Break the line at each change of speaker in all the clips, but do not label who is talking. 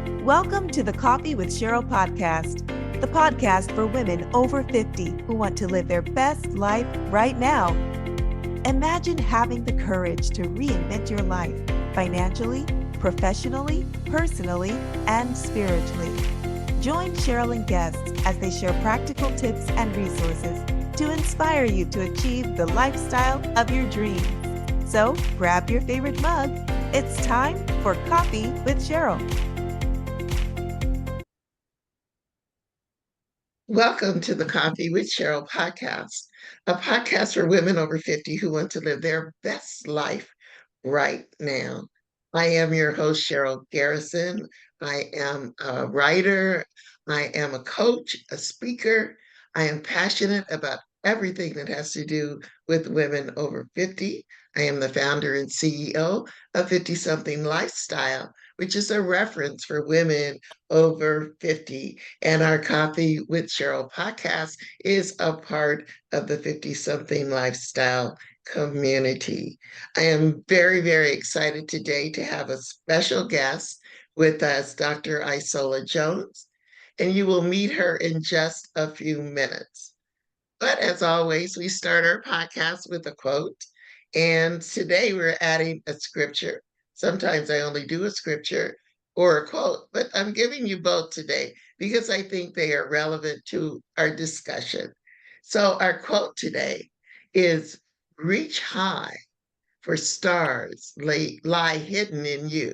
Welcome to the Coffee with Cheryl Podcast, the podcast for women over 50 who want to live their best life right now. Imagine having the courage to reinvent your life financially, professionally, personally, and spiritually. Join Cheryl and guests as they share practical tips and resources to inspire you to achieve the lifestyle of your dreams. So grab your favorite mug. It's time for Coffee with Cheryl.
Welcome to the Coffee with Cheryl podcast, a podcast for women over 50 who want to live their best life right now. I am your host, Cheryl Garrison. I am a writer. I am a coach, a speaker. I am passionate about everything that has to do with women over 50. I am the founder and CEO of 50 Something Lifestyle, which is a reference for women over 50. And our Coffee with Cheryl podcast is a part of the 50 Something Lifestyle community. I am very, very excited today to have a special guest with us, Dr. Isola Jones, and you will meet her in just a few minutes. But as always, we start our podcast with a quote. And today we're adding a scripture. Sometimes I only do a scripture or a quote, but I'm giving you both today because I think they are relevant to our discussion. So our quote today is, "Reach high, for stars lie hidden in you.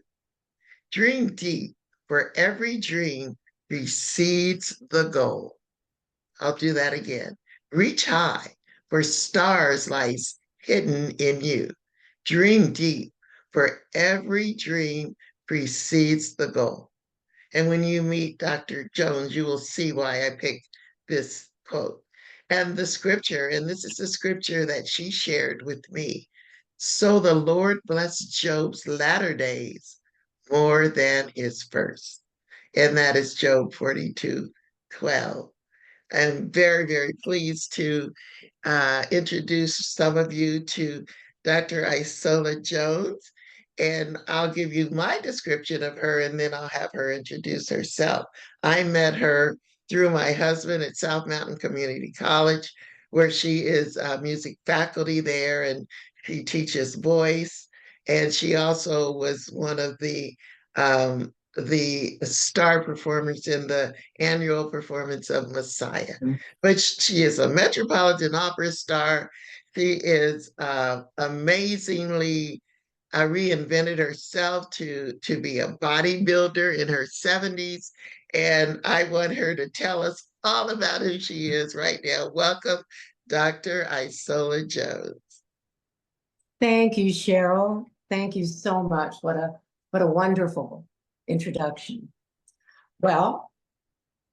Dream deep, for every dream precedes the goal." I'll do that again. Reach high, for stars lies hidden in you. Dream deep, for every dream precedes the goal. And when you meet Dr. Jones, you will see why I picked this quote. And the scripture, and this is the scripture that she shared with me. "So the Lord blessed Job's latter days more than his first." And that is Job 42:12. I'm very, very pleased to introduce some of you to Dr. Isola Jones. And I'll give you my description of her, and then I'll have her introduce herself. I met her through my husband at South Mountain Community College, where she is music faculty there, and she teaches voice. And she also was one of the star performers in the annual performance of Messiah. But she is a Metropolitan Opera star. She is amazingly reinvented herself to be a bodybuilder in her 70s. And I want her to tell us all about who she is right now. Welcome, Dr. Isola Jones.
Thank you, Cheryl. Thank you so much. What a wonderful introduction. Well,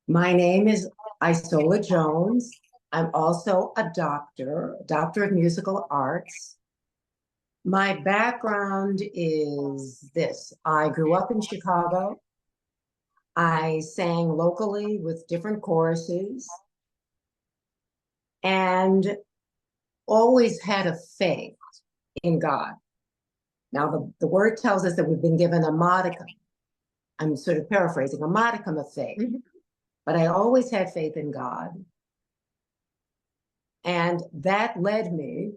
my name is Isola Jones. I'm also a doctor of musical arts. My background is this. I grew up in Chicago. I sang locally with different choruses and always had a faith in God. Now, the word tells us that we've been given a modicum. I'm sort of paraphrasing, a modicum of faith. But I always had faith in God. And that led me,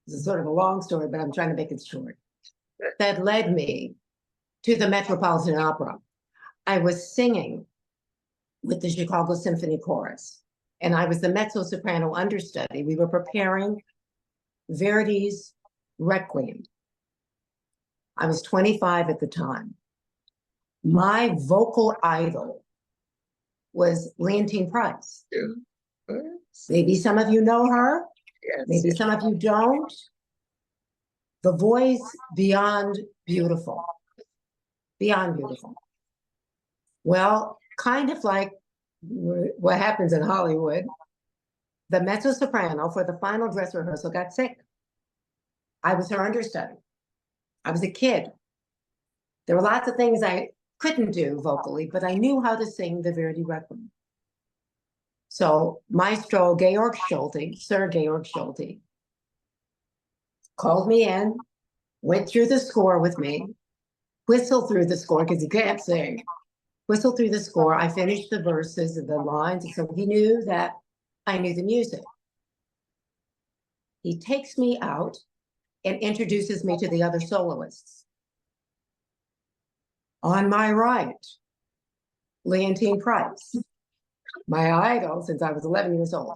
this is sort of a long story, but I'm trying to make it short. That led me to the Metropolitan Opera. I was singing with the Chicago Symphony Chorus, and I was the Mezzo-Soprano understudy. We were preparing Verdi's Requiem. I was 25 at the time. My vocal idol was Leontyne Price. Maybe some of you know her.
Yes.
Maybe some of you don't. The voice beyond beautiful. Beyond beautiful. Well, kind of like what happens in Hollywood, the mezzo-soprano for the final dress rehearsal got sick. I was her understudy. I was a kid. There were lots of things I couldn't do vocally, but I knew how to sing the Verdi Requiem. So Maestro Georg Schulte, Sir Georg Schulte, called me in, went through the score with me, whistled through the score because he can't sing, whistled through the score. I finished the verses and the lines, and so he knew that I knew the music. He takes me out and introduces me to the other soloists. On my right, Leontyne Price, my idol since I was 11 years old.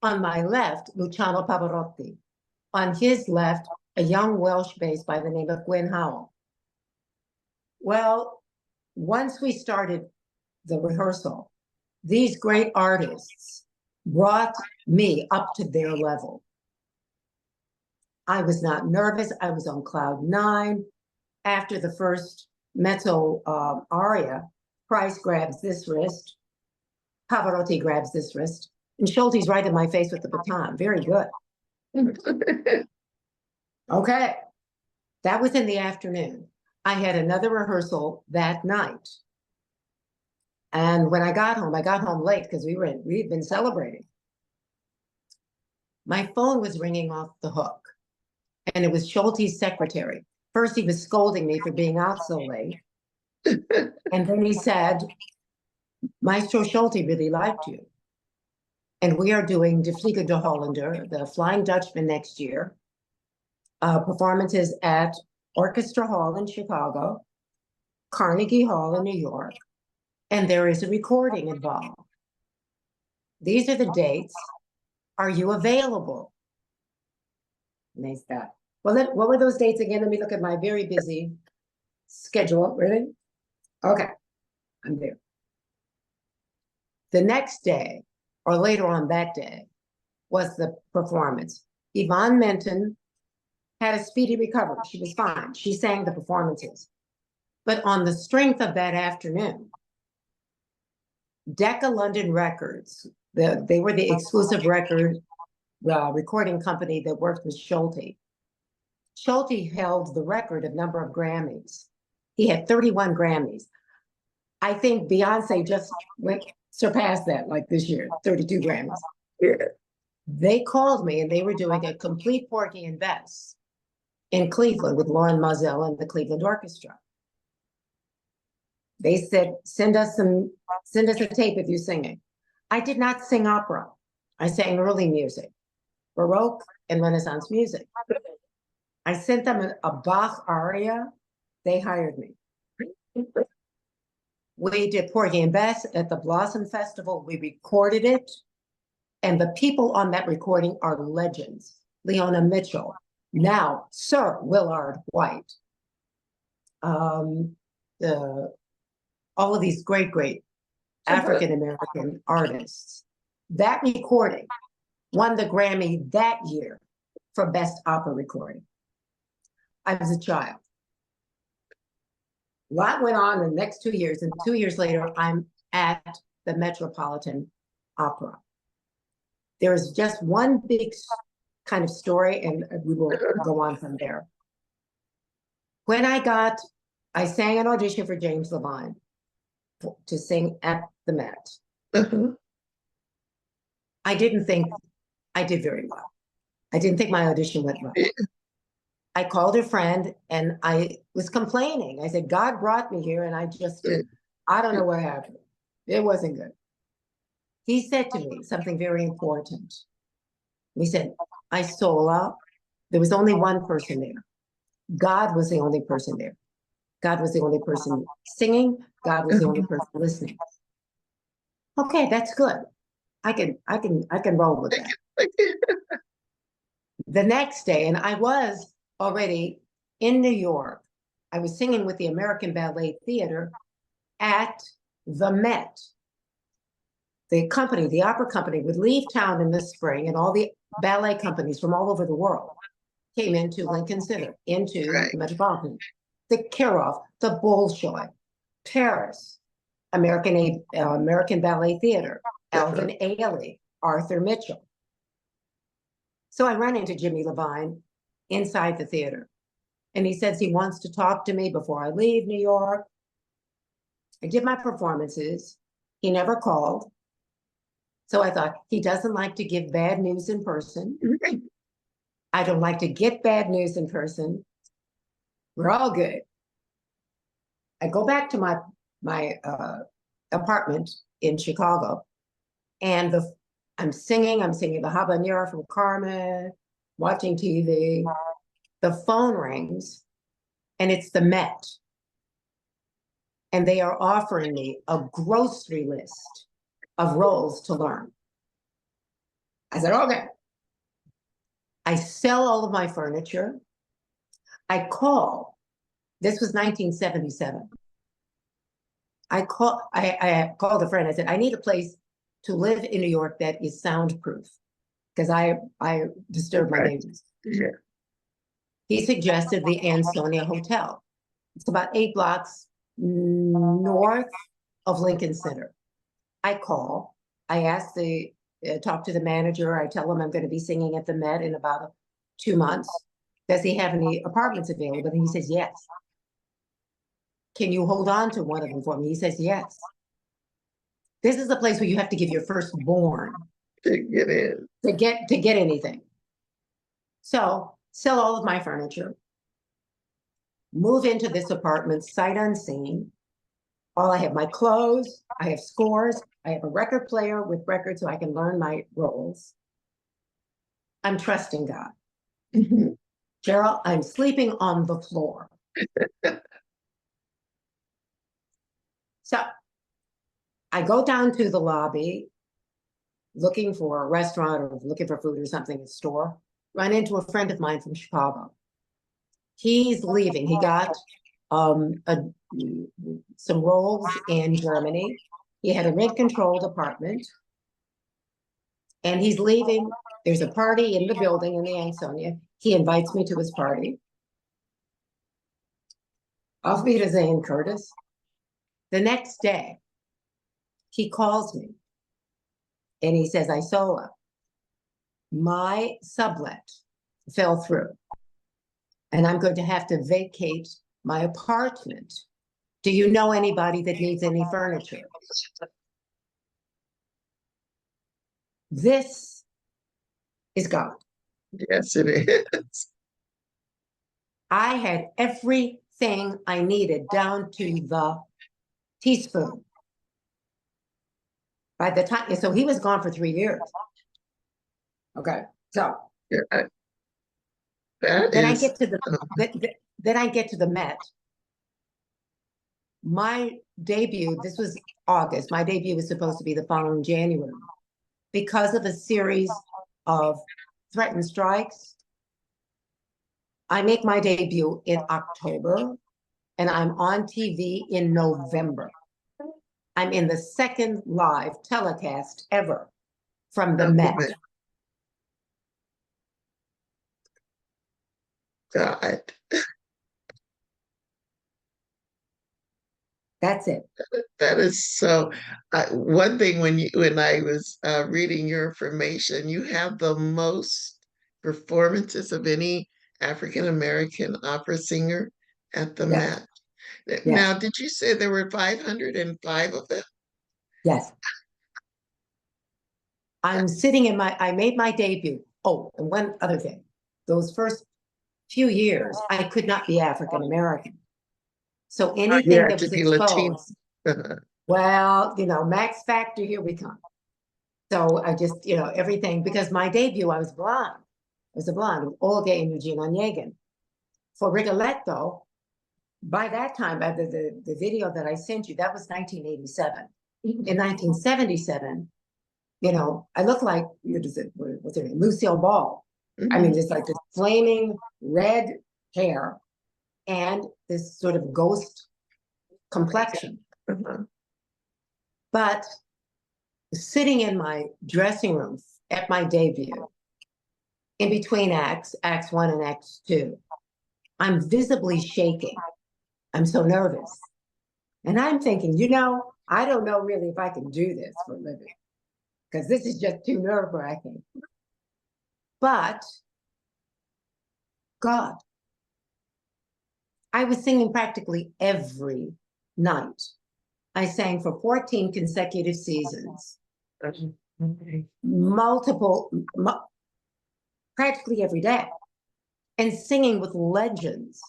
On my left, Luciano Pavoratti. On his left, a young Welsh bass by the name of Gwen Howell. Well, once we started the rehearsal, these great artists brought me up to their level. I was not nervous. I was on cloud 9. After the first mezzo aria, Price grabs this wrist, Pavarotti grabs this wrist, and Schulte's right in my face with the baton. Very good. Okay, that was in the afternoon. I had another rehearsal that night. And when I got home late because we'd been celebrating. My phone was ringing off the hook, and it was Schulte's secretary. First, he was scolding me for being out so late. And then he said, Maestro Schulte really liked you. And we are doing De Vliegen de Hollander, the Flying Dutchman next year. Performances at Orchestra Hall in Chicago, Carnegie Hall in New York, and there is a recording involved. These are the dates. Are you available? And they said, well, what were those dates again? Let me look at my very busy schedule. Really? Okay, I'm there. The next day, or later on that day, was the performance. Yvonne Minton had a speedy recovery. She was fine. She sang the performances. But on the strength of that afternoon, Decca London Records, they were the exclusive recording company that worked with Schulte. Schulte held the record of number of Grammys. He had 31 Grammys. I think Beyonce just surpassed that like this year, 32 Grammys.
Yeah.
They called me and they were doing a complete Porgy and Bess in Cleveland with Lauren Moselle and the Cleveland Orchestra. They said, send us a tape of you singing. I did not sing opera. I sang early music, Baroque and Renaissance music. I sent them a Bach aria. They hired me. We did Porgy and Bess at the Blossom Festival. We recorded it. And the people on that recording are legends. Leona Mitchell, now Sir Willard White. All of these great African-American artists. That recording won the Grammy that year for Best Opera Recording. I was a child. A lot went on in the next 2 years, and 2 years later, I'm at the Metropolitan Opera. There is just one big kind of story, and we will go on from there. When I sang an audition for James Levine to sing at the Met. I didn't think I did very well. I didn't think my audition went well. I called a friend and I was complaining. I said, God brought me here and I don't know what happened. It wasn't good. He said to me something very important. He said, Isola, there was only one person there. God was the only person there. God was the only person singing. God was the only person listening. Okay, that's good. I can roll with that. The next day, and I was already in New York. I was singing with the American Ballet Theater at the Met. The company, the opera company, would leave town in the spring, and all the ballet companies from all over the world came into Lincoln Center, into the Metropolitan. The Kirov, the Bolshoi, Paris, American Ballet Theater, Alvin Ailey, Arthur Mitchell. So I run into Jimmy Levine inside the theater, and he says he wants to talk to me before I leave New York. I did my performances. He never called. So I thought, he doesn't like to give bad news in person. I don't like to get bad news in person. We're all good. I go back to my apartment in Chicago. And I'm singing the habanera from Carmen, watching TV. The phone rings, and it's the Met. And they are offering me a grocery list of roles to learn. I said, okay. I sell all of my furniture. I call. This was 1977. I called a friend. I said, I need a place to live in New York that is soundproof because I disturb my neighbors.
Yeah.
He suggested the Ansonia Hotel. It's about 8 blocks north of Lincoln Center. I call. I ask talk to the manager. I tell him I'm going to be singing at the Met in about 2 months. Does he have any apartments available? And he says, yes. Can you hold on to one of them for me? He says, yes. This is the place where you have to give your firstborn
To get in.
to get anything. So sell all of my furniture, move into this apartment sight unseen. I have my clothes, I have scores, I have a record player with records so I can learn my roles. I'm trusting God.
Mhm.
Cheryl, I'm sleeping on the floor. So I go down to the lobby looking for a restaurant or looking for food or something at a store, run into a friend of mine from Chicago. He's leaving. He got some roles in Germany. He had a rent-controlled apartment, and he's leaving. There's a party in the building in the Ansonia. He invites me to his party. Auf Wiedersehen, Curtis. The next day, he calls me, and he says, Isola, my sublet fell through, and I'm going to have to vacate my apartment. Do you know anybody that needs any furniture? This is God.
Yes, it is.
I had everything I needed down to the teaspoon. By the time, so he was gone for 3 years. Okay, so
Yeah, that
then I
is.
get to then I get to the Met. My debut, this was August. My debut was supposed to be the following January. Because of a series of threatened strikes, I make my debut in October, and I'm on TV in November. I'm in the second live telecast ever from the Met.
God.
That's it.
That is so. One thing when I was reading your information, you have the most performances of any African American opera singer at the
Yes.
Met.
Yes.
Now, did you say there were 505 of them?
Yes. I'm sitting in I made my debut. Oh, and one other thing. Those first few years, I could not be African American. So anything that was exposed, well, Max Factor, here we come. So I just, everything, because my debut, I was blonde. I was a blonde with Olga and Eugene Onegin. For Rigoletto, by that time, by the video that I sent you, that was 1987. In 1977, I looked like, what's her name? Lucille Ball.
Mm-hmm.
I mean, just like this flaming red hair and this sort of ghost complexion.
Uh-huh.
But sitting in my dressing room at my debut, in between acts 1 and acts 2, I'm visibly shaking. I'm so nervous. And I'm thinking, I don't know really if I can do this for a living, because this is just too nerve-wracking. But God, I was singing practically every night. I sang for 14 consecutive seasons, practically every day, and singing with legends,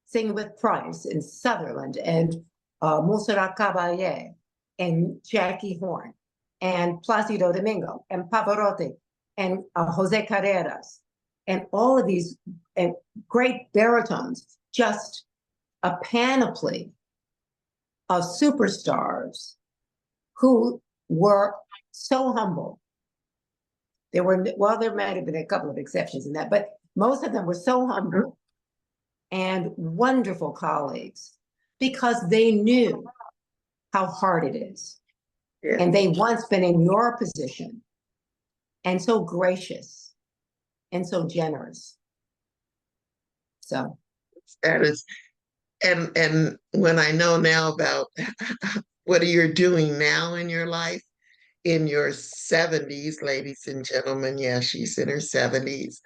singing with Price and Sutherland and Montserrat Caballé and Jackie Horn and Placido Domingo and Pavarotti and Jose Carreras and all of these and great baritones, just a panoply of superstars who were so humble. There might have been a couple of exceptions in that, but most of them were so humble and wonderful colleagues because they knew how hard it is.
Yeah.
And they once been in your position, and so gracious and so generous. So
That is, and when I know now about what you're doing now in your life, in your 70s, ladies and gentlemen, yeah, she's in her 70s.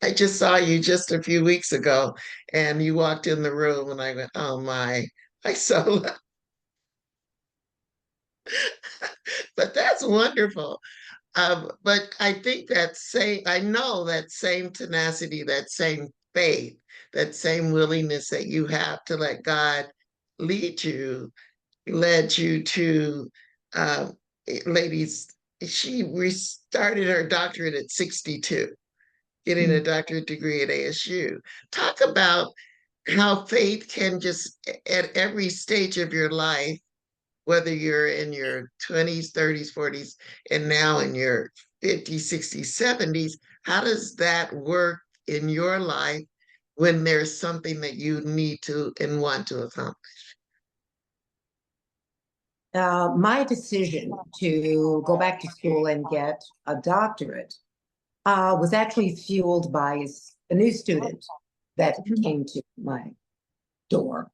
I just saw you just a few weeks ago, and you walked in the room, and I went, "Oh my, Isola!" But that's wonderful. But I think I know that same tenacity, that same faith, that same willingness that you have to let God lead you, led you to, uh, ladies, she restarted her doctorate at 62, getting a doctorate degree at ASU. Talk about how faith can just, at every stage of your life, whether you're in your 20s, 30s, 40s, and now in your 50s, 60s, 70s, how does that work in your life when there's something that you need to and want to accomplish?
my decision to go back to school and get a doctorate was actually fueled by a new student that came to my door,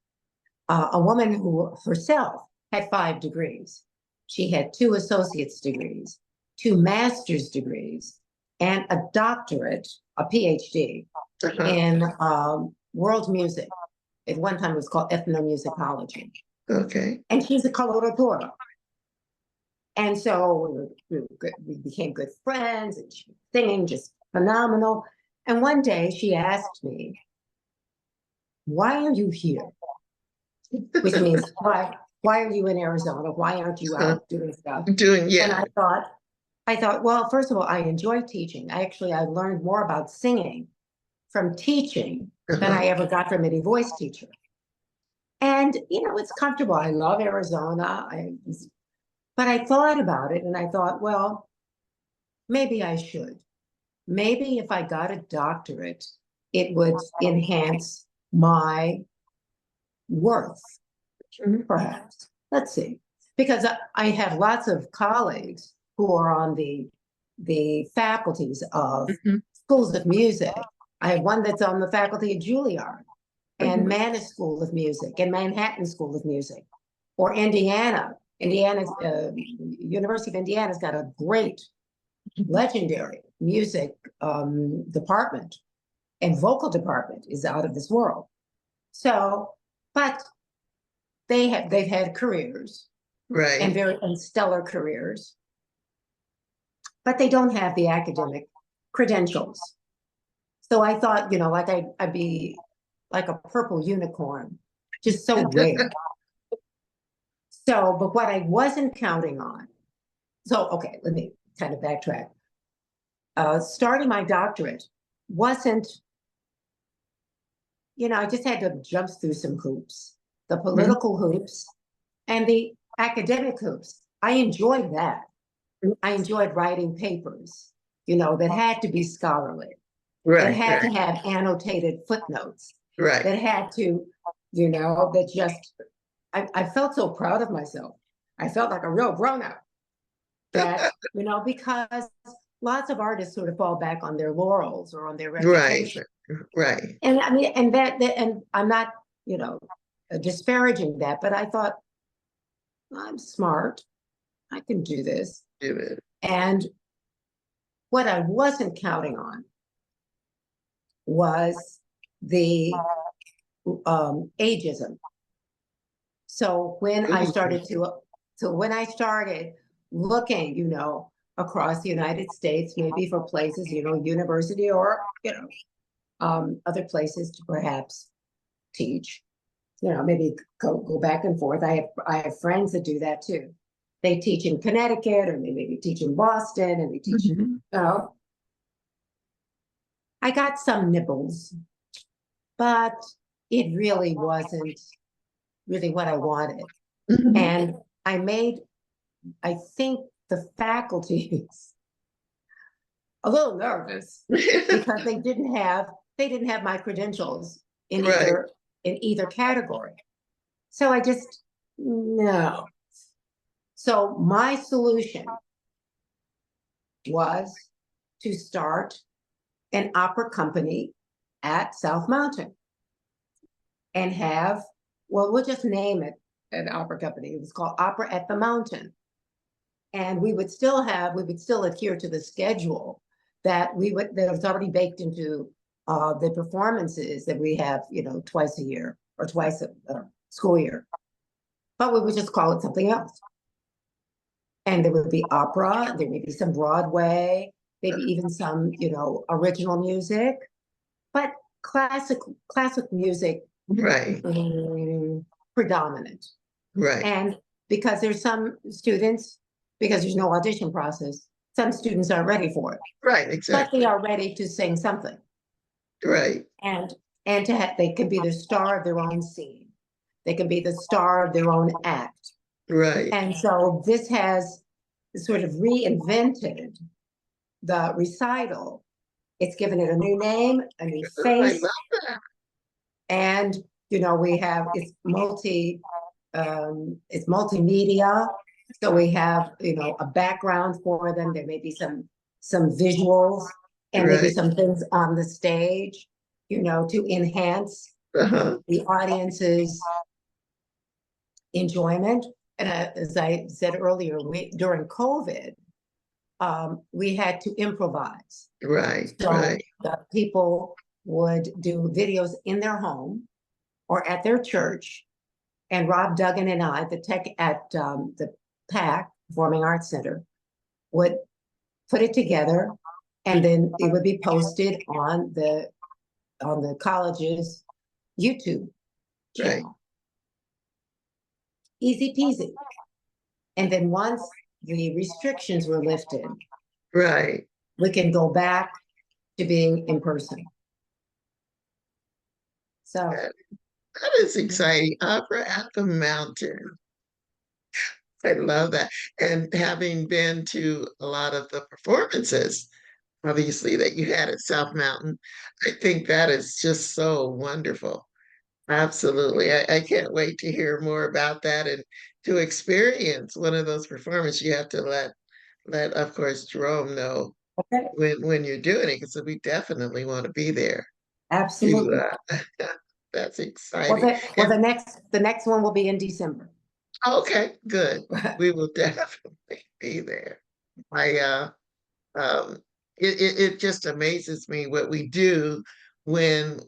a woman who herself had 5 degrees. She had 2 associate's degrees, 2 master's degrees, and a doctorate, a PhD in world music. At one time it was called ethnomusicology.
Okay.
And she's a coloratura. And so we became good friends, and she was singing just phenomenal. And one day she asked me, "Why are you here?" Which means, why are you in Arizona? Why aren't you out doing stuff?
Yeah.
And I thought, well, first of all, I enjoy teaching. I learned more about singing from teaching than I ever got from any voice teacher. And, it's comfortable. I love Arizona. But I thought about it and I thought, well, maybe I should. Maybe if I got a doctorate, it would enhance my worth, perhaps. Let's see. Because I have lots of colleagues who are on the faculties of schools of music. I have one that's on the faculty at Juilliard and Mannes School of Music and Manhattan School of Music, or Indiana's University of Indiana's got a great, legendary music department, and vocal department is out of this world. So, but they've had careers,
Right.
and stellar careers, but they don't have the academic credentials. So I thought, like I'd be like a purple unicorn, just so rare. So, but what I wasn't counting on, okay, let me kind of backtrack. Starting my doctorate wasn't, I just had to jump through some hoops, the political hoops and the academic hoops. I enjoyed that. I enjoyed writing papers, that had to be scholarly, that had to have annotated footnotes, that had to, that just, I felt so proud of myself. I felt like a real grown-up. That, because lots of artists sort of fall back on their laurels or on their reputation.
Right.
And I mean, and I'm not, disparaging that, but I thought, I'm smart. I can do this.
Do it.
And what I wasn't counting on was the ageism. So when I started looking, across the United States, maybe for places, university or, other places to perhaps teach, maybe go back and forth. I have friends that do that too. They teach in Connecticut, or they maybe teach in Boston, and they teach. I got some nibbles, but it really wasn't really what I wanted. And I think the faculties a little nervous because they didn't have my credentials in either category. So I just, no. So my solution was to start an opera company at South Mountain and have, well, we'll just name it an opera company. It was called Opera at the Mountain. And we would still adhere to the schedule that was already baked into the performances that we have, twice a year or twice a school year. But we would just call it something else. And there would be opera, there may be some Broadway, maybe even some, original music, but classic music,
right,
predominant.
Right.
And because there's some students, because there's no audition process, some students aren't ready for it.
Right, exactly.
But they are ready to sing something.
Right.
And they can be the star of their own scene. They can be the star of their own act.
Right.
And so this has sort of reinvented the recital. It's given it a new name, a new face.
I love that.
And, it's multimedia. So we have, a background for them. There may be some visuals and maybe some things on the stage, to enhance the audience's enjoyment. And as I said earlier, during COVID, we had to improvise.
Right.
So people would do videos in their home or at their church. And Rob Duggan and I, the tech at the PAC, Performing Arts Center, would put it together, and then it would be posted on the college's YouTube channel.
Right.
Easy peasy. And then once the restrictions were lifted,
right,
we can go back to being in person. So
that is exciting. Opera at the Mountain. I love that. And having been to a lot of the performances, obviously, that you had at South Mountain, I think that is just so wonderful. Absolutely. I can't wait to hear more about that and to experience one of those performances. You have to let of course, Jerome know when you're doing it, because we definitely want to be there.
Absolutely.
That's exciting.
Well, the next one will be in December.
Okay, good. We will definitely be there. It just amazes me what we do when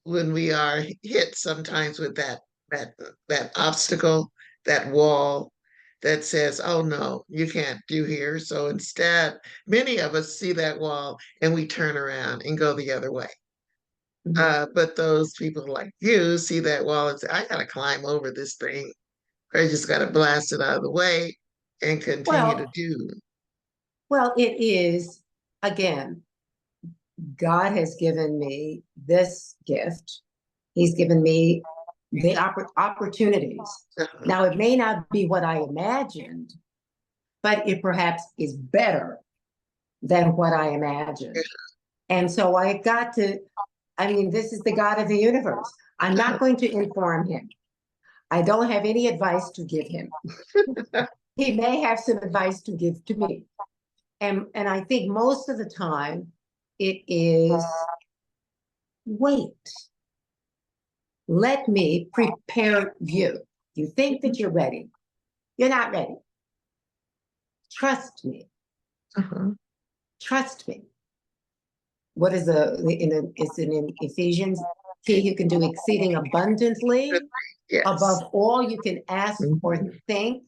we are hit sometimes with that obstacle, that wall that says, "Oh no, you can't do here." So instead, many of us see that wall and we turn around and go the other way. But those people like you see that wall and say, "I gotta climb over this thing." I just got to blast it out of the way and continue to do.
Well, it is, again, God has given me this gift. He's given me the opportunities. Now, it may not be what I imagined, but it perhaps is better than what I imagined. And so I got to, this is the God of the universe. I'm not going to inform him. I don't have any advice to give him. He may have some advice to give to me. And I think most of the time it is, wait, let me prepare you. You think that you're ready. You're not ready. Trust me. Trust me. What is it's in Ephesians? He who can do exceeding abundantly, above all you can ask or think,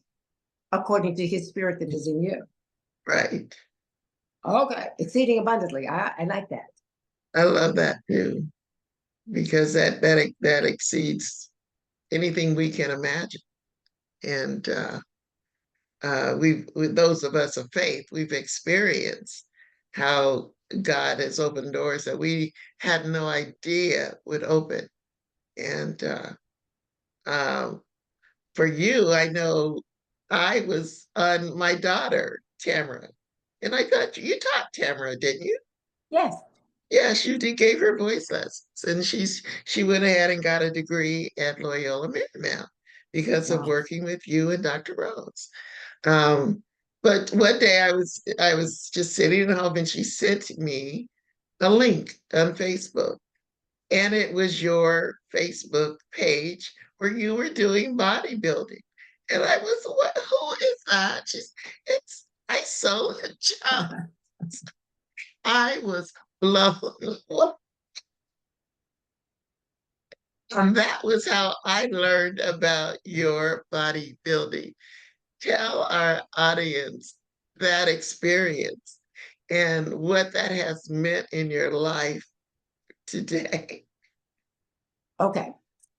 according to his spirit that is in you.
Right.
Okay, exceeding abundantly. I like that.
I love that too, because that exceeds anything we can imagine. And with those of us of faith, we've experienced how God has opened doors that we had no idea would open. And for you, I know I was on my daughter, Tamara, and I thought you taught Tamara, didn't you?
Yes.
Yes, you did, gave her voice lessons, and she went ahead and got a degree at Loyola Marymount because of
Wow.
working with you and Dr. Rose. But one day I was just sitting at home and she sent me a link on Facebook, and it was your Facebook page where you were doing bodybuilding. And I was, what, who is that? It's Isola Jones. I was blown away. And that was how I learned about your bodybuilding. Tell our audience that experience and what that has meant in your life today.
Okay.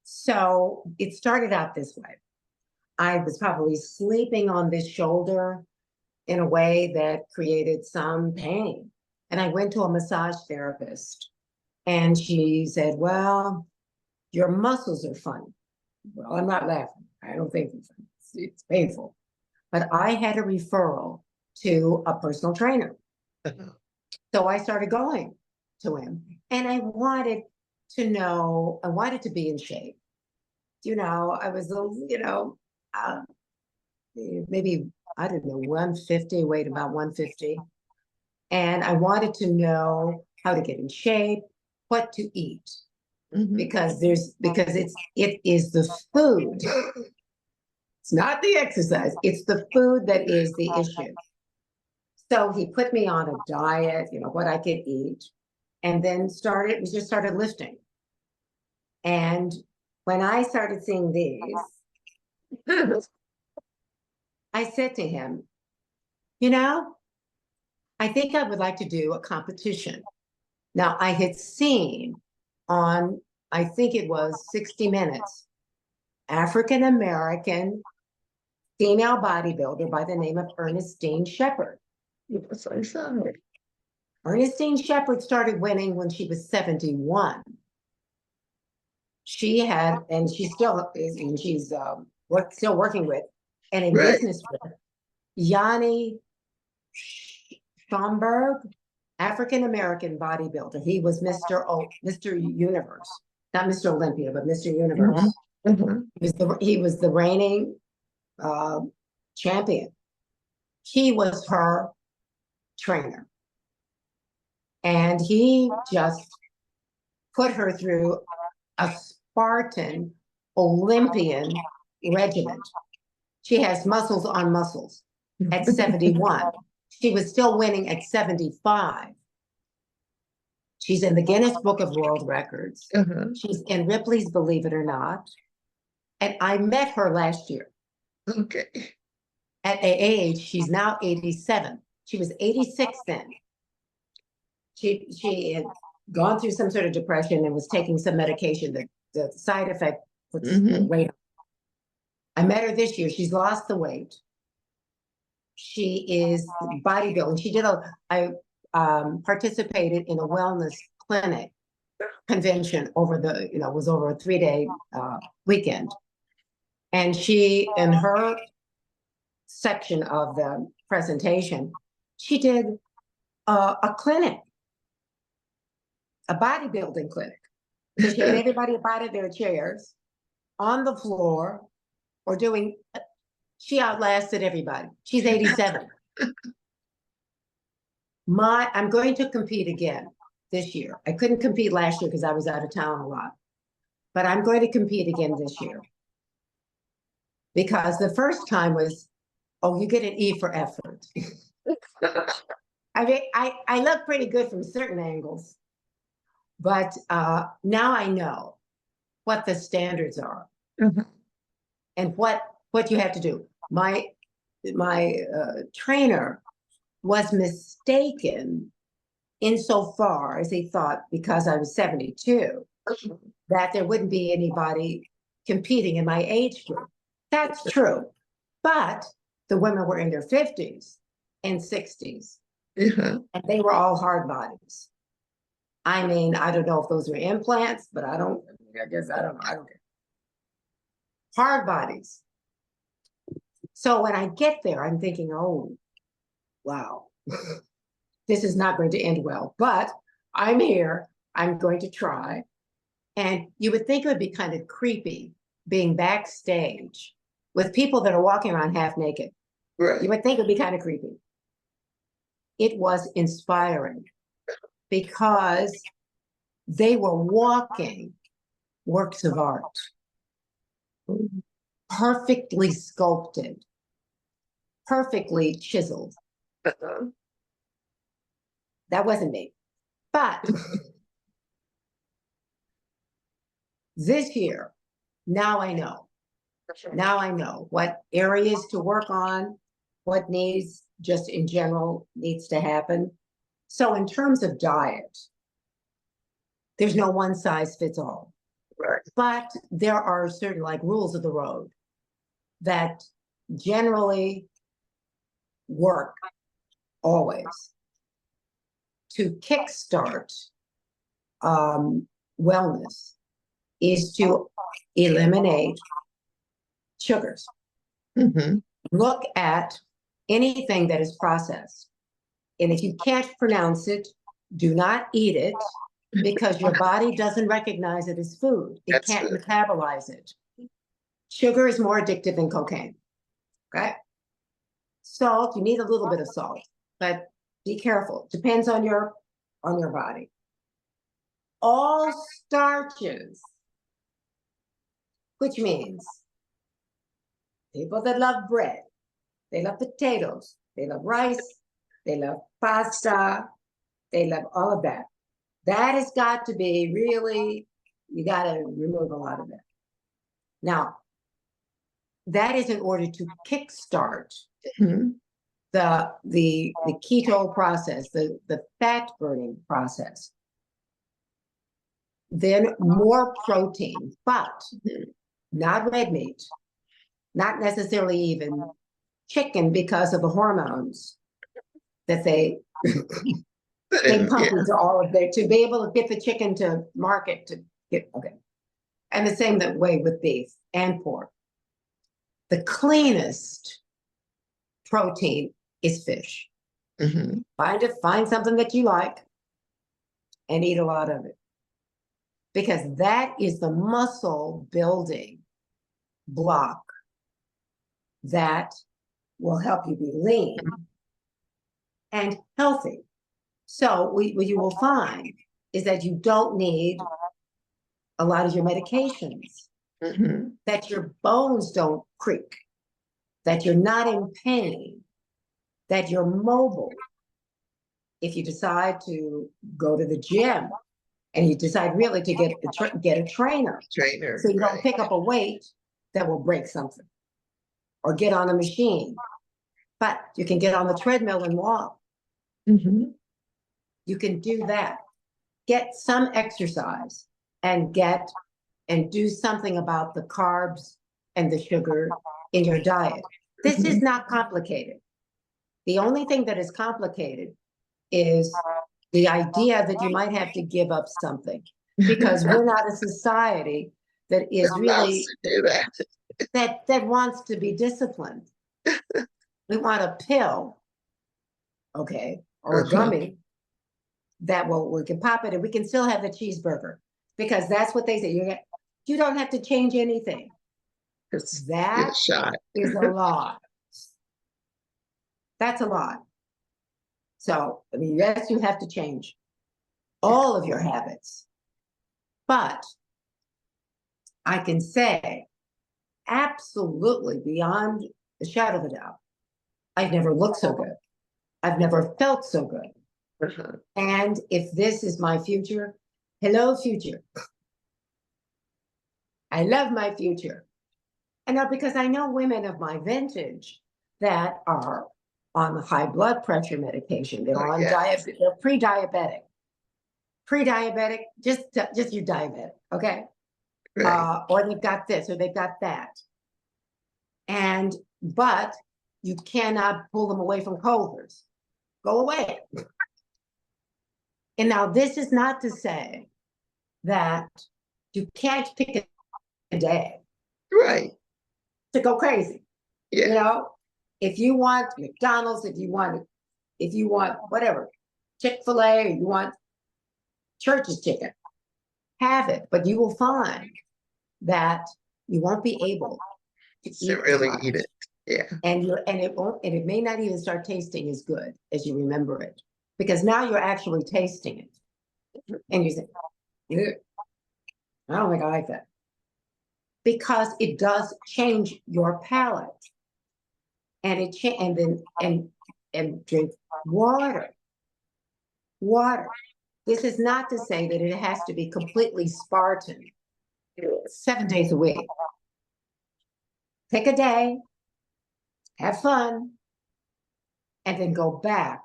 So it started out this way. I was probably sleeping on this shoulder in a way that created some pain. And I went to a massage therapist and she said, well, your muscles are funny. Well, I'm not laughing. I don't think it's painful. But I had a referral to a personal trainer. So I started going to him and I wanted to be in shape. I was, maybe, I don't know, 150, weighed about 150. And I wanted to know how to get in shape, what to eat, because it is the food. It's not the exercise, it's the food that is the issue. So he put me on a diet, what I could eat, and then we just started lifting. And when I started seeing these, I said to him, I think I would like to do a competition. Now, I had seen on, I think it was 60 Minutes, African-American female bodybuilder by the name of Ernestine Shepherd.
Yes, I saw it.
Ernestine Shepherd started winning when she was 71. She had, and she still is, and she's still working with, and in business with, Yanni Schomburg, African-American bodybuilder. He was Mr. Universe, not Mr. Olympia, but Mr. Universe. He was the reigning champion. He was her trainer. And he just put her through a Spartan Olympian regiment. She has muscles on muscles at 71. She was still winning at 75. She's in the Guinness Book of World Records. She's in Ripley's Believe It or Not. And I met her last year.
Okay.
At an age, she's now 87. She was 86 then. She had gone through some sort of depression and was taking some medication that the side effect puts weight on. I met her this year. She's lost the weight. She is bodybuilding. I participated in a wellness clinic convention over it was over a 3-day weekend. And she, in her section of the presentation, she did a clinic, a bodybuilding clinic. So she had everybody up out of their chairs on the floor or doing, she outlasted everybody. She's 87. I'm going to compete again this year. I couldn't compete last year because I was out of town a lot, but I'm going to compete again this year. Because the first time was, you get an E for effort. I mean, I look pretty good from certain angles, but now I know what the standards are and what you have to do. My trainer was mistaken insofar as he thought, because I was 72, that there wouldn't be any body competing in my age group. That's true. But the women were in their 50s and 60s,
Uh-huh.
and they were all hard bodies. I mean, I don't know if those were implants, but I don't know. I don't care. Hard bodies. So when I get there, I'm thinking, oh, wow, this is not going to end well, but I'm here. I'm going to try. And you would think it would be kind of creepy being backstage with people that are walking around half naked.
Right.
You would think it would be kind of creepy. It was inspiring because they were walking works of art, perfectly sculpted, perfectly chiseled.
Uh-huh.
That wasn't me. But this year, now I know. Now I know what areas to work on, what needs just in general needs to happen. So in terms of diet, there's no one size fits all.
Right.
But there are certain like rules of the road that generally work always to kickstart wellness is to eliminate sugars.
Mm-hmm.
Look at anything that is processed. And if you can't pronounce it, do not eat it because your body doesn't recognize it as food. It
That's
can't
good.
metabolize it. Sugar is more addictive than cocaine. Okay. Salt, you need a little bit of salt, but be careful. Depends on your body. All starches, which means people that love bread, they love potatoes, they love rice, they love pasta, they love all of that. That has got to be really, you got to remove a lot of it. Now, that is in order to kickstart
Mm-hmm.
the keto process, the fat burning process. Then more protein, but not red meat, not necessarily even chicken because of the hormones that they pump into all of their, to be able to get the chicken to market to get, okay. And the same that way with beef and pork. The cleanest protein is fish.
Mm-hmm.
Find something that you like and eat a lot of it. Because that is the muscle building block that will help you be lean and healthy. So what you will find is that you don't need a lot of your medications,
Mm-hmm.
that your bones don't creak, that you're not in pain, that you're mobile. If you decide to go to the gym and you decide really to get a trainer, so you don't pick up a weight that will break something, or get on a machine, but you can get on the treadmill and walk.
Mm-hmm.
You can do that. Get some exercise and do something about the carbs and the sugar in your diet. This is not complicated. The only thing that is complicated is the idea that you might have to give up something, because we're not a society that is really
do that.
that wants to be disciplined. We want a pill, okay, or a gummy that we can pop it and we can still have the cheeseburger, because that's what they say. You don't have to change anything. That is a lot. That's a lot. So, I mean, yes, you have to change all of your habits. But I can say absolutely beyond a shadow of a doubt, I've never looked so good. I've never felt so good.
Uh-huh.
And if this is my future, hello, future. I love my future. And now, because I know women of my vintage that are on the high blood pressure medication, they're on diet, they're pre-diabetic. Pre-diabetic, just you're diabetic, okay?
Right.
or they've got this, or they've got that. But you cannot pull them away from Culver's. Go away. And now this is not to say that you can't pick a day
Right.
to go crazy.
Yeah.
You know, if you want McDonald's, if you want whatever, Chick-fil-A, or you want Church's chicken, have it. But you will find that you won't be able to eat
really
much.
eat it. Yeah.
And it may not even start tasting as good as you remember it, because now you're actually tasting it. And you say, "Ew, I don't think I like that." Because it does change your palate. And and drink water. Water. This is not to say that it has to be completely Spartan 7 days a week. Take a day, have fun, and then go back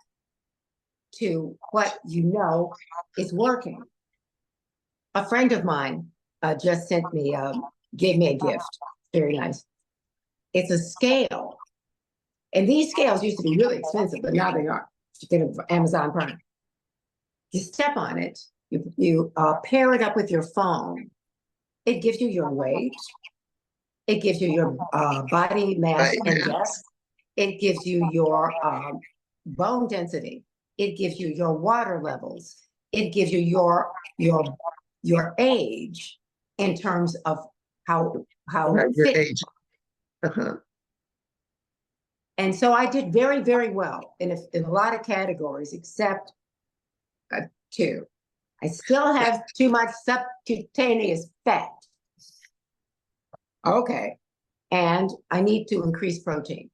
to what you know is working. A friend of mine just gave me a gift. Very nice. It's a scale. And these scales used to be really expensive, but now they are. You get it from Amazon Prime. You step on it, you pair it up with your phone. It gives you your weight. It gives you your body mass index. It gives you your bone density. It gives you your water levels. It gives you your age in terms of how
your
fit.
age.
And so I did very, very well in a lot of categories, except 2. I still have too much subcutaneous fat. Okay. And I need to increase protein.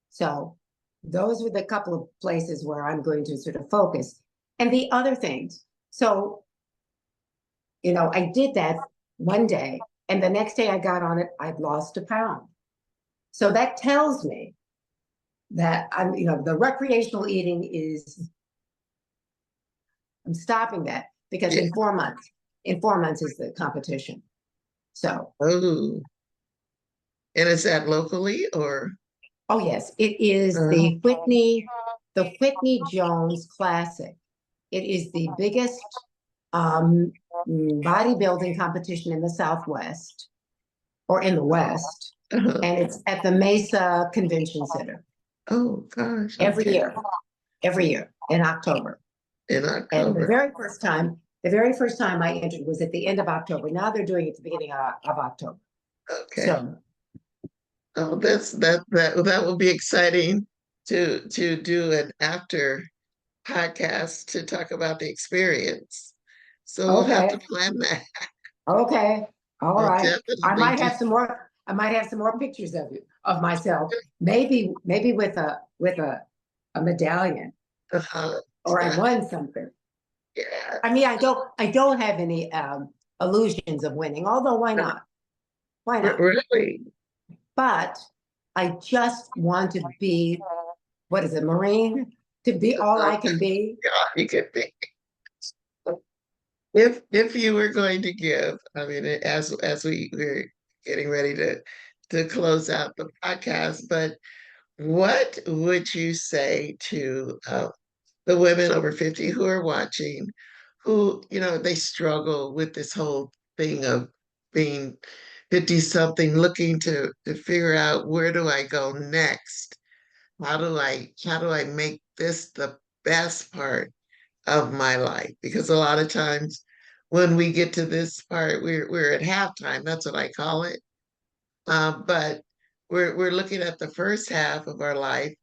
So those were the couple of places where I'm going to sort of focus. And the other things. So, I did that one day, and the next day I got on it, I'd lost 1 pound. So that tells me that the recreational eating I'm stopping that, because in 4 months is the competition. So.
Oh. And is that locally or?
Oh yes, it is the Whitney Jones Classic. It is the biggest bodybuilding competition in the Southwest, or in the West, and it's at the Mesa Convention Center.
Oh gosh!
Every year in October.
In October.
And the very first time I entered was at the end of October. Now they're doing it at the beginning of October.
Okay.
So.
Oh, that will be exciting to do an after podcast to talk about the experience. So we'll have to plan that.
Okay. All right. I might have
Definitely.
some more pictures of myself. Maybe with a medallion. Or I won something.
Yeah.
I mean, I don't have any illusions of winning, although why not? Why not?
Really?
But I just want to be, what is it, Marine? To be all I can be.
Yeah, you could be. If you were going to give, I mean, as we're getting ready to close out the podcast, but what would you say to the women over 50 who are watching, who, they struggle with this whole thing of being 50 something, looking to figure out, where do I go next? How do I make this the best part of my life? Because a lot of times when we get to this part, we're at halftime. That's what I call it. But we're looking at the first half of our life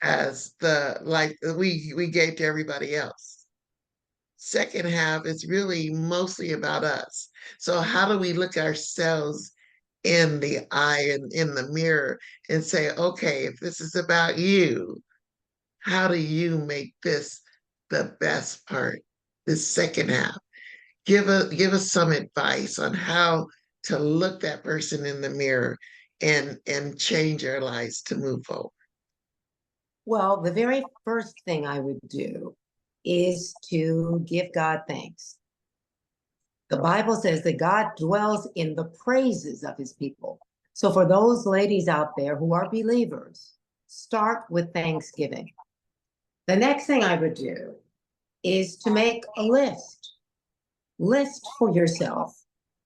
as the life that we gave to everybody else. Second half is really mostly about us. So how do we look ourselves in the eye and in the mirror and say, okay, if this is about you, how do you make this the best part, this second half? Give us some advice on how to look that person in the mirror and change our lives to move forward.
Well, the very first thing I would do is to give God thanks. The Bible says that God dwells in the praises of his people. So for those ladies out there who are believers, start with thanksgiving. The next thing I would do is to make a list. List for yourself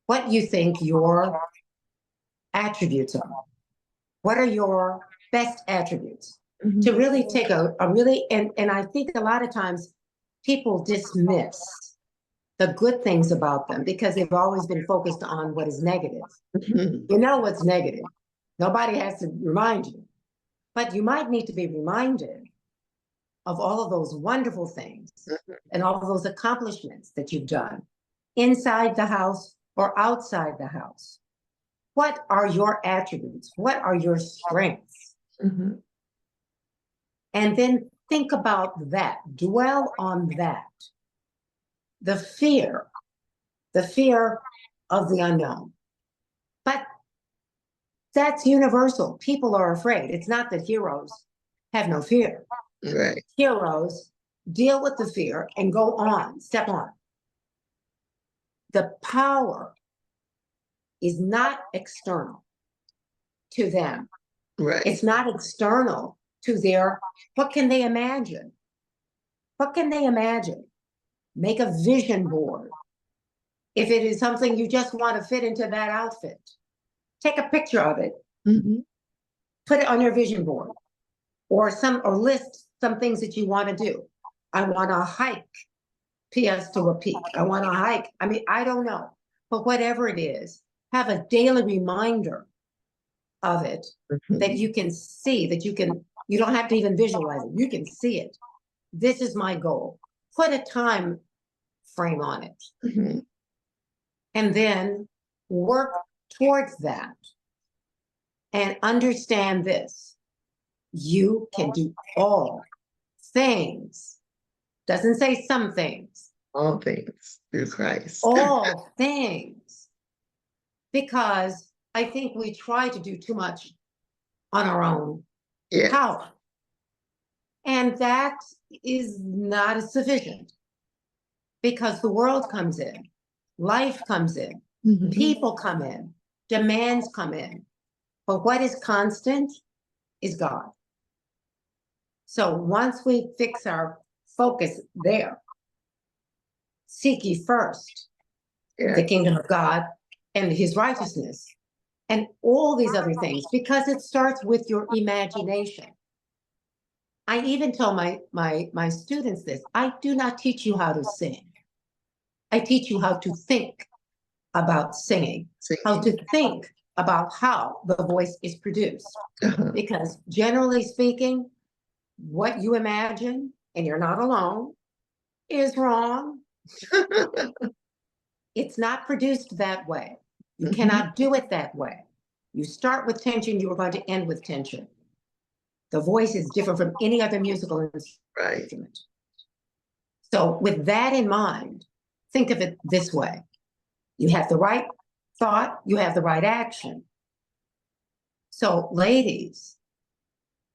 what you think your attributes are. What are your best attributes?
Mhm.
To really take a really, and I think a lot of times people dismiss the good things about them because they've always been focused on what is negative.
Mhm.
You know what's negative. Nobody has to remind you. But you might need to be reminded of all of those wonderful things and all of those accomplishments that you've done inside the house or outside the house. What are your attributes? What are your strengths?
Mhm.
And then think about that. Dwell on that. The fear of the unknown. But that's universal. People are afraid. It's not that heroes have no fear.
Right.
Heroes deal with the fear and go on, step on. The power is not external to them.
Right.
It's not external to their, what can they imagine? What can they imagine? Make a vision board. If it is something you just want to fit into that outfit, take a picture of it,
Mhm.
put it on your vision board, or list some things that you want to do. I want to hike PS to a peak. I want to hike. I mean, I don't know, but whatever it is, have a daily reminder of it
Mhm.
that you can see, you don't have to even visualize it. You can see it. This is my goal. Put a time frame on it.
Mhm.
And then work towards that and understand this. You can do all things. Doesn't say some things.
All things through Christ.
All things. Because I think we try to do too much on our own
Yeah.
power. And that is not sufficient because the world comes in, life comes in,
Mhm.
people come in, demands come in. But what is constant is God. So once we fix our focus there, seek ye first
Yeah.
the kingdom of God and his righteousness and all these other things, because it starts with your imagination. I even tell my students this. I do not teach you how to sing. I teach you how to think about singing, how to think about how the voice is produced.
Uh-huh.
Because generally speaking, what you imagine, and you're not alone, is wrong. It's not produced that way. You
Mhm.
cannot do it that way. You start with tension, you are going to end with tension. The voice is different from any other musical
Right.
instrument. So with that in mind, think of it this way. You have the right thought, you have the right action. So ladies,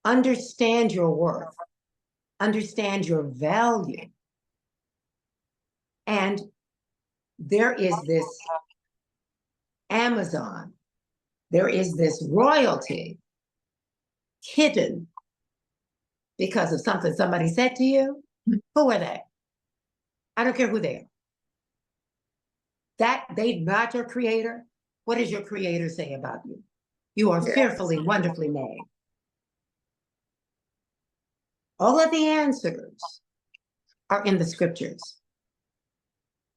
understand your worth, understand your value. And there is this Amazon, there is this royalty hidden because of something somebody said to you. Who are they? I don't care who they are. That they're not your creator. What does your creator say about you? You are
Yes.
fearfully, wonderfully made. All of the answers are in the scriptures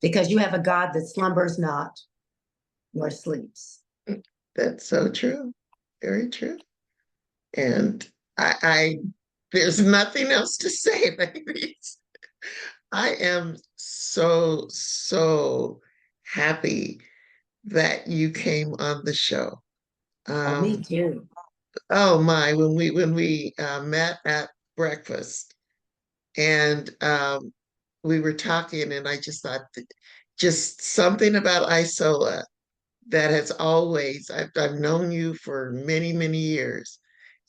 because you have a God that slumbers not nor sleeps.
That's so true. Very true. And I there's nothing else to say, ladies. I am so happy that you came on the show.
Oh, me too.
Oh my, when we met at breakfast and we were talking, and I just thought that just something about Isola that has always, I've known you for many years,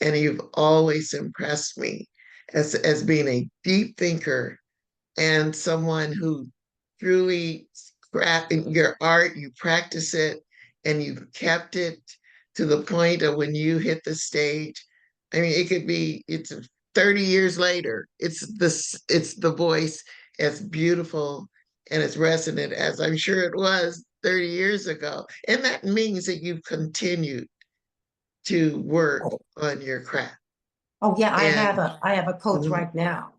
and you've always impressed me as being a deep thinker and someone who truly craft in your art, you practice it, and you've kept it to the point of when you hit the stage. I mean, it could be it's 30 years later. It's the voice as beautiful and as resonant as I'm sure it was 30 years ago. And that means that you've continued to work on your craft.
Oh yeah,
And
I have a coach
mhm,
right now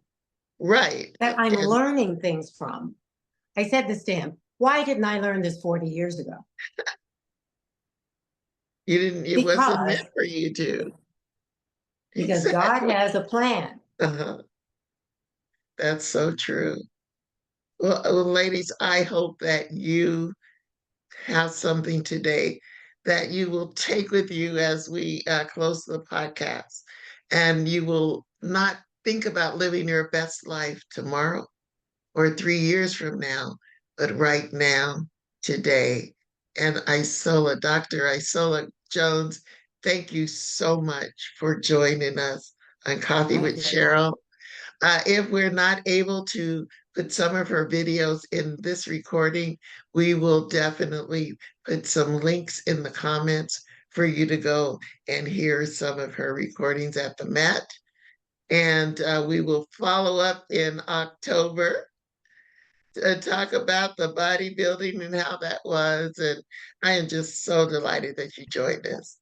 right.
that I'm
And
learning things from. I said this to him, why didn't I learn this 40 years ago?
you didn't, it wasn't meant
Because
for you to.
God
Exactly.
has a plan.
Uh-huh. That's so true. Well, ladies, I hope that you have something today that you will take with you as we close the podcast, and you will not think about living your best life tomorrow or 3 years from now, but right now, today. And Dr. Isola Jones, thank you so much for joining us on Coffee
My
with
pleasure.
Cheryl. If we're not able to put some of her videos in this recording, we will definitely put some links in the comments for you to go and hear some of her recordings at the Met. And we will follow up in October to talk about the bodybuilding and how that was. And I am just so delighted that you joined us.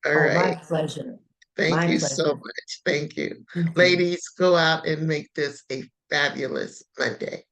All
Oh, my
right.
pleasure.
Thank
My
you so
pleasure.
much. Thank you.
Thank you.
Ladies, go out and make this a fabulous Monday.